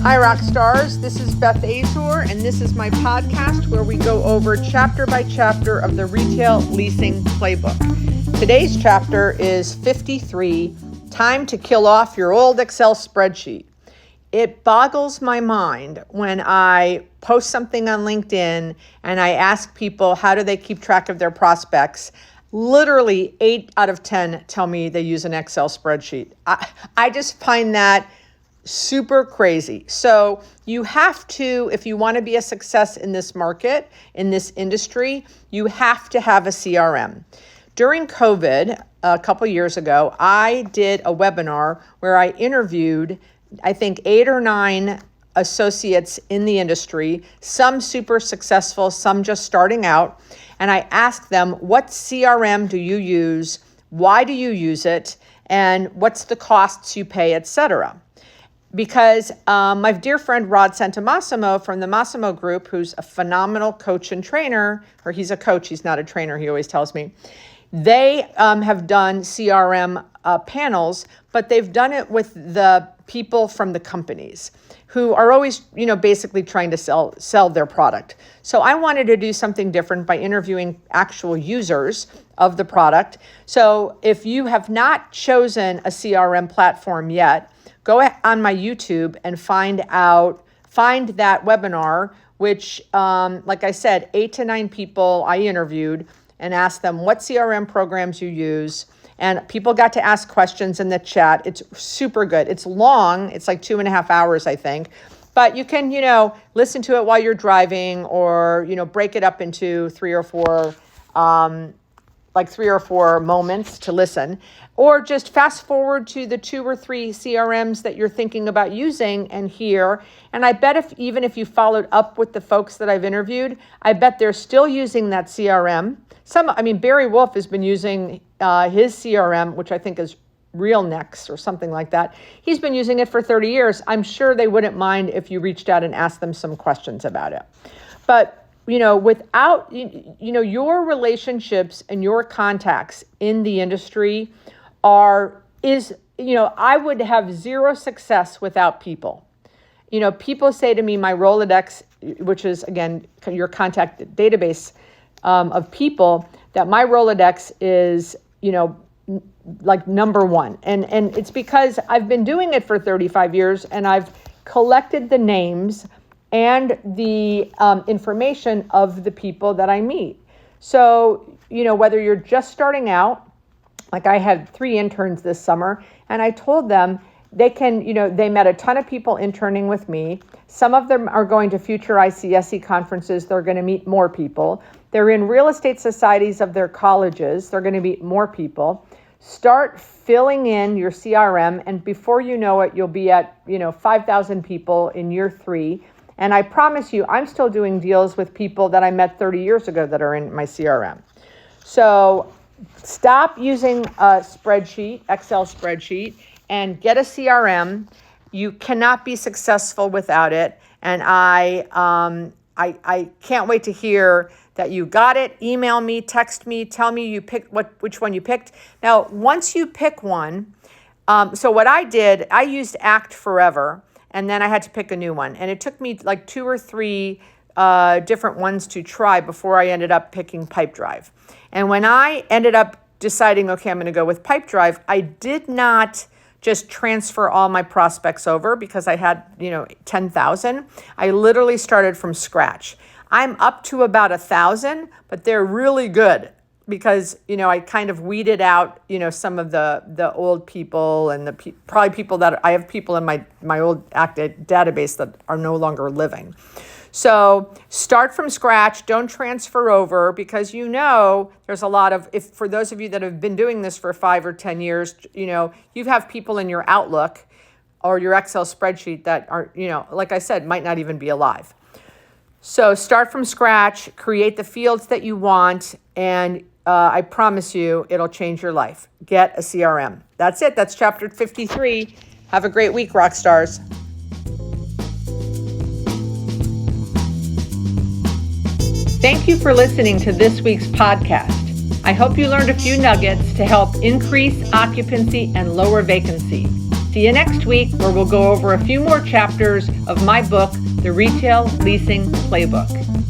Hi, Rockstars. This is Beth Azor, and this is my podcast where we go over chapter by chapter of the Retail Leasing Playbook. Today's chapter is 53, Time to Kill Off Your Old Excel Spreadsheet. It boggles my mind when I post something on LinkedIn and I ask people how do they keep track of their prospects. Literally 8 out of 10 tell me they use an Excel spreadsheet. I just find that super crazy. So you have to, if you want to be a success in this market, in this industry, you have to have a CRM. During COVID, a couple years ago, I did a webinar where I interviewed, I think, 8 or 9 associates in the industry, some super successful, some just starting out. And I asked them, what CRM do you use? Why do you use it? And what's the costs you pay, etc. Because my dear friend Rod Santamassimo from the Massimo Group, who's a phenomenal coach and trainer, or he's a coach, he's not a trainer, he always tells me, they have done CRM panels, but they've done it with the people from the companies who are always, basically trying to sell their product. So I wanted to do something different by interviewing actual users of the product. So if you have not chosen a CRM platform yet, go on my YouTube and find that webinar, which, like I said, 8 to 9 people I interviewed and asked them what CRM programs you use. And people got to ask questions in the chat. It's super good. It's long. It's like 2.5 hours, I think. But you can, listen to it while you're driving or, break it up into 3 or 4 moments to listen, or just fast forward to the 2 or 3 CRMs that you're thinking about using and hear. And I bet even if you followed up with the folks that I've interviewed, I bet they're still using that CRM. Barry Wolf has been using his CRM, which I think is RealNext or something like that. He's been using it for 30 years. I'm sure they wouldn't mind if you reached out and asked them some questions about it. But without, your relationships and your contacts in the industry I would have zero success without people. People say to me, my Rolodex, which is, again, your contact database of people, that my Rolodex is, like number one. And it's because I've been doing it for 35 years and I've collected the names and the information of the people that I meet. So, whether you're just starting out, like I had 3 interns this summer, and I told them they can, they met a ton of people interning with me. Some of them are going to future ICSE conferences. They're going to meet more people. They're in real estate societies of their colleges. They're going to meet more people. Start filling in your CRM, and before you know it, you'll be at, 5,000 people in year 3. And I promise you, I'm still doing deals with people that I met 30 years ago that are in my CRM. So stop using a spreadsheet, Excel spreadsheet, and get a CRM. You cannot be successful without it. And I can't wait to hear that you got it. Email me, text me, tell me you picked which one you picked. Now, once you pick one, so what I did, I used Act Forever, and then I had to pick a new one. And it took me like 2 or 3 different ones to try before I ended up picking Pipedrive. And when I ended up deciding, okay, I'm going to go with Pipedrive, I did not just transfer all my prospects over because I had, 10,000. I literally started from scratch. I'm up to about 1,000, but they're really good because, I kind of weeded out, some of the old people and probably people that I have people in my old active database that are no longer living. So start from scratch, don't transfer over because there's a lot of, for those of you that have been doing this for 5 or 10 years, you have people in your Outlook or your Excel spreadsheet that are, like I said, might not even be alive. So start from scratch, create the fields that you want, and I promise you it'll change your life. Get a CRM. That's it. That's chapter 53. Have a great week, Rockstars. Thank you for listening to this week's podcast. I hope you learned a few nuggets to help increase occupancy and lower vacancy. See you next week, where we'll go over a few more chapters of my book, The Retail Leasing Playbook.